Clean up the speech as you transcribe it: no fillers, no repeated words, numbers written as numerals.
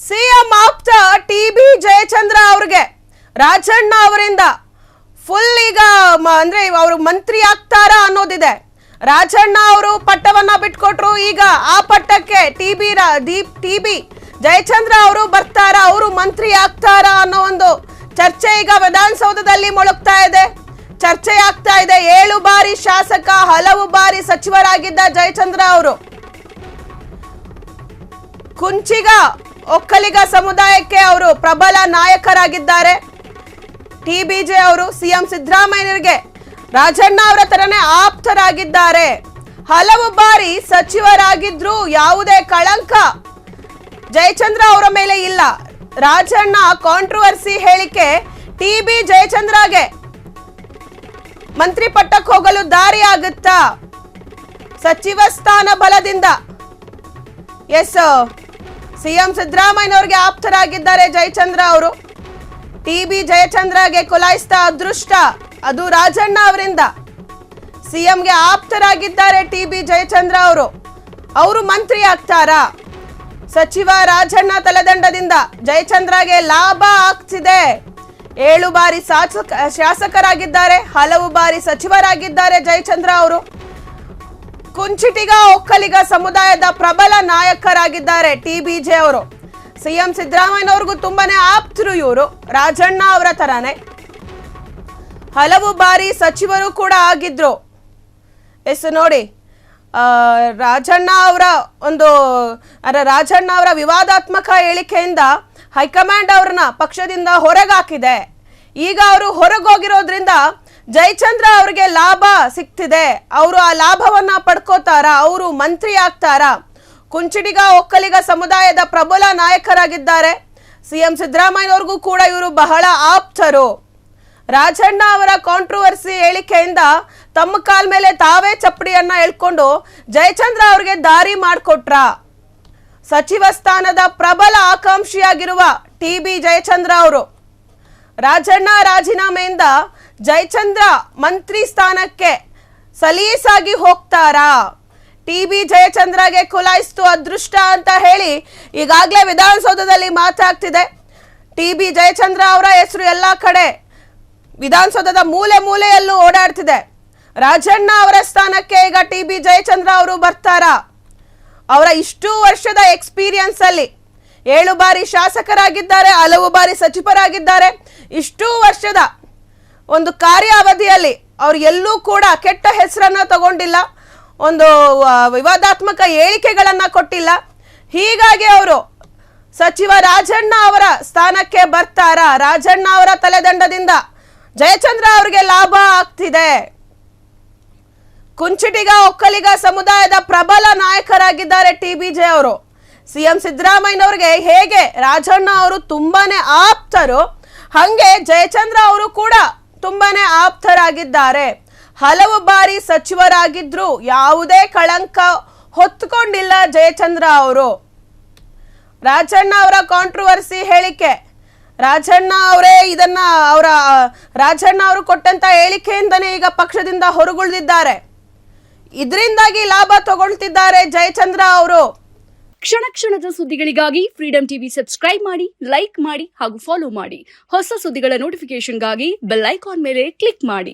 CM ಆಪ್ತ TB. Jayachandra ಅವರಿಗೆ ರಾಜಣ್ಣ ಅವರಿಂದ ಫುಲ್ ಈಗ ಅಂದ್ರೆ ಅವರು ಮಂತ್ರಿ ಆಗ್ತಾರಾ ಅನ್ನೋದಿದೆ. ರಾಜಣ್ಣ ಅವರು ಪಟ್ಟವನ್ನ ಬಿಟ್ಕೊಟ್ರು. ಈಗ ಆ ಪಟ್ಟಕ್ಕೆ ಟಿ.ಬಿ. ಜಯಚಂದ್ರ ಅವರು ಬರ್ತಾರಾ, ಅವರು ಮಂತ್ರಿ ಆಗ್ತಾರಾ ಅನ್ನೋ ಒಂದು ಚರ್ಚೆ ಈಗ ವಿಧಾನಸೌಧದಲ್ಲಿ ಮೊಳಗ್ತಾ ಇದೆ, ಚರ್ಚೆ ಆಗ್ತಾ ಇದೆ. 7 ಬಾರಿ ಶಾಸಕ, ಹಲವು ಬಾರಿ ಸಚಿವರಾಗಿದ್ದ ಜಯಚಂದ್ರ ಅವರು ಕುಂಚಿಗ ಒಕ್ಕಲಿಗ ಸಮುದಾಯಕ್ಕೆ ಅವರು ಪ್ರಬಲ ನಾಯಕರಾಗಿದ್ದಾರೆ. ಟಿ.ಬಿ.ಜೆ ಅವರು ಸಿಎಂ ಸಿದ್ದರಾಮಯ್ಯರಿಗೆ ರಾಜಣ್ಣ ಅವರ ತರನೇ ಆಪ್ತರಾಗಿದ್ದಾರೆ. ಹಲವು ಬಾರಿ ಸಚಿವರಾಗಿದ್ರು ಯಾವುದೇ ಕಳಂಕ ಜಯಚಂದ್ರ ಅವರ ಮೇಲೆ ಇಲ್ಲ. ರಾಜಣ್ಣ ಕಾಂಟ್ರವರ್ಸಿ ಹೇಳಿಕೆ ಟಿ.ಬಿ. ಜಯಚಂದ್ರಗೆ ಮಂತ್ರಿ ಪಟ್ಟಕ್ಕೆ ಹೋಗಲು ದಾರಿ ಆಗುತ್ತಾ? ಸಚಿವ ಸ್ಥಾನ ಬಲದಿಂದ ಎಸ್ ಸಿಎಂ ಸಿದ್ದರಾಮಯ್ಯನವರಿಗೆ ಆಪ್ತರಾಗಿದ್ದಾರೆ ಜಯಚಂದ್ರ ಅವರು. ಟಿ.ಬಿ. ಜಯಚಂದ್ರಗೆ ಕುಲಾಯಿಸಿದ ಅದೃಷ್ಟ ಅದು ರಾಜಣ್ಣ ಅವರಿಂದ. ಸಿಎಂಗೆ ಆಪ್ತರಾಗಿದ್ದಾರೆ ಟಿ.ಬಿ. ಜಯಚಂದ್ರ ಅವರು ಮಂತ್ರಿ ಆಗ್ತಾರಾ? ಸಚಿವ ರಾಜಣ್ಣ ತಲೆದಂಡದಿಂದ ಜಯಚಂದ್ರಗೆ ಲಾಭ ಆಗ್ತಿದೆ. 7 ಬಾರಿ ಶಾಸಕರಾಗಿದ್ದಾರೆ, ಹಲವು ಬಾರಿ ಸಚಿವರಾಗಿದ್ದಾರೆ ಜಯಚಂದ್ರ ಅವರು. ಕುಂಚಿಟಿಗ ಒಕ್ಕಲಿಗ ಸಮುದಾಯದ ಪ್ರಬಲ ನಾಯಕರಾಗಿದ್ದಾರೆ ಟಿ.ಬಿ.ಜೆ ಅವರು. ಸಿಎಂ ಸಿದ್ದರಾಮಯ್ಯನವ್ರಿಗೂ ತುಂಬಾನೇ ಆಪ್ತರು ಇವರು, ರಾಜಣ್ಣ ಅವರ ತರಾನೇ. ಹಲವು ಬಾರಿ ಸಚಿವರು ಕೂಡ ಆಗಿದ್ರು. ಎಸ್ ನೋಡಿ, ರಾಜಣ್ಣ ಅವರ ವಿವಾದಾತ್ಮಕ ಹೇಳಿಕೆಯಿಂದ ಹೈಕಮಾಂಡ್ ಅವ್ರನ್ನ ಪಕ್ಷದಿಂದ ಹೊರಗಾಕಿದೆ. ಈಗ ಅವರು ಹೊರಗೋಗಿರೋದ್ರಿಂದ ಜಯಚಂದ್ರ ಅವರಿಗೆ ಲಾಭ ಸಿಗ್ತಿದೆ. ಅವರು ಆ ಲಾಭವನ್ನ ಪಡ್ಕೋತಾರ, ಅವರು ಮಂತ್ರಿ ಆಗ್ತಾರ? ಕುಂಚಿಟಿಗ ಒಕ್ಕಲಿಗ ಸಮುದಾಯದ ಪ್ರಬಲ ನಾಯಕರಾಗಿದ್ದಾರೆ. ಸಿಎಂ ಸಿದ್ದರಾಮಯ್ಯನವ್ರಿಗೂ ಕೂಡ ಇವರು ಬಹಳ ಆಪ್ತರು. ರಾಜಣ್ಣ ಅವರ ಕಾಂಟ್ರವರ್ಸಿ ಹೇಳಿಕೆಯಿಂದ ತಮ್ಮ ಕಾಲ ಮೇಲೆ ತಾವೇ ಚಪ್ಪಡಿಯನ್ನ ಎಳ್ಕೊಂಡು ಜಯಚಂದ್ರ ಅವರಿಗೆ ದಾರಿ ಮಾಡಿಕೊಟ್ರ. ಸಚಿವ ಸ್ಥಾನದ ಪ್ರಬಲ ಆಕಾಂಕ್ಷಿಯಾಗಿರುವ ಟಿ.ಬಿ. ಜಯಚಂದ್ರ ಅವರು ರಾಜಣ್ಣ ರಾಜೀನಾಮೆಯಿಂದ ಜಯಚಂದ್ರ ಮಂತ್ರಿ ಸ್ಥಾನಕ್ಕೆ ಸಲೀಸಾಗಿ ಹೋಗ್ತಾರಾ? ಟಿ.ಬಿ. ಜಯಚಂದ್ರಗೆ ಕುಲಾಯಿಸ್ತು ಅದೃಷ್ಟ ಅಂತ ಹೇಳಿ ಈಗಾಗಲೇ ವಿಧಾನಸೌಧದಲ್ಲಿ ಮಾತಾಗ್ತಿದೆ. ಟಿ.ಬಿ. ಜಯಚಂದ್ರ ಅವರ ಹೆಸರು ಎಲ್ಲ ಕಡೆ ವಿಧಾನಸೌಧದ ಮೂಲೆ ಮೂಲೆಯಲ್ಲೂ ಓಡಾಡ್ತಿದೆ. ರಾಜಣ್ಣ ಅವರ ಸ್ಥಾನಕ್ಕೆ ಈಗ ಟಿ.ಬಿ. ಜಯಚಂದ್ರ ಅವರು ಬರ್ತಾರಾ? ಅವರ ಇಷ್ಟು ವರ್ಷದ ಎಕ್ಸ್ಪೀರಿಯನ್ಸ್ ಅಲ್ಲಿ 7 ಬಾರಿ ಶಾಸಕರಾಗಿದ್ದಾರೆ, ಹಲವು ಬಾರಿ ಸಚಿವರಾಗಿದ್ದಾರೆ. ಇಷ್ಟು ವರ್ಷದ ಒಂದು ಕಾರ್ಯಾವಧಿಯಲ್ಲಿ ಅವರು ಎಲ್ಲೂ ಕೂಡ ಕೆಟ್ಟ ಹೆಸರನ್ನ ತಗೊಂಡಿಲ್ಲ, ಒಂದು ವಿವಾದಾತ್ಮಕ ಹೇಳಿಕೆಗಳನ್ನ ಕೊಟ್ಟಿಲ್ಲ. ಹೀಗಾಗಿ ಅವರು ಸಚಿವ ರಾಜಣ್ಣ ಅವರ ಸ್ಥಾನಕ್ಕೆ ಬರ್ತಾರಾ? ರಾಜಣ್ಣ ಅವರ ತಲೆದಂಡದಿಂದ ಜಯಚಂದ್ರ ಅವರಿಗೆ ಲಾಭ ಆಗ್ತಿದೆ. ಕುಂಚಿಟಿಗ ಒಕ್ಕಲಿಗ ಸಮುದಾಯದ ಪ್ರಬಲ ನಾಯಕರಾಗಿದ್ದಾರೆ ಟಿ.ಬಿ.ಜೆ ಅವರು. ಸಿಎಂ ಸಿದ್ದರಾಮಯ್ಯನವರಿಗೆ ಹೇಗೆ ರಾಜಣ್ಣ ಅವರು ತುಂಬಾನೇ ಆಪ್ತರು, ಹಂಗೆ ಜಯಚಂದ್ರ ಅವರು ಕೂಡ ತುಂಬಾನೇ ಆಪ್ತರಾಗಿದ್ದಾರೆ. ಹಲವು ಬಾರಿ ಸಚಿವರಾಗಿದ್ರು ಯಾವುದೇ ಕಳಂಕ ಹೊತ್ತುಕೊಂಡಿಲ್ಲ ಜಯಚಂದ್ರ ಅವರು. ರಾಜಣ್ಣ ಅವರ ಕಾಂಟ್ರವರ್ಸಿ ಹೇಳಿಕೆ, ರಾಜಣ್ಣ ಅವರೇ ರಾಜಣ್ಣ ಅವರು ಕೊಟ್ಟಂತ ಹೇಳಿಕೆಯಿಂದನೇ ಈಗ ಪಕ್ಷದಿಂದ ಹೊರಗುಳಿದಿದ್ದಾರೆ. ಇದರಿಂದಾಗಿ ಲಾಭ ತಗೊಳ್ತಿದ್ದಾರೆ ಜಯಚಂದ್ರ ಅವರು. ಕ್ಷಣ ಕ್ಷಣದ ಸುದ್ದಿಗಳಿಗಾಗಿ ಫ್ರೀಡಂ ಟಿವಿ ಸಬ್ಸ್ಕ್ರೈಬ್ ಮಾಡಿ, ಲೈಕ್ ಮಾಡಿ ಹಾಗೂ ಫಾಲೋ ಮಾಡಿ. ಹೊಸ ಸುದ್ದಿಗಳ ನೋಟಿಫಿಕೇಶನ್ಗಾಗಿ ಬೆಲ್ ಐಕಾನ್ ಮೇಲೆ ಕ್ಲಿಕ್ ಮಾಡಿ.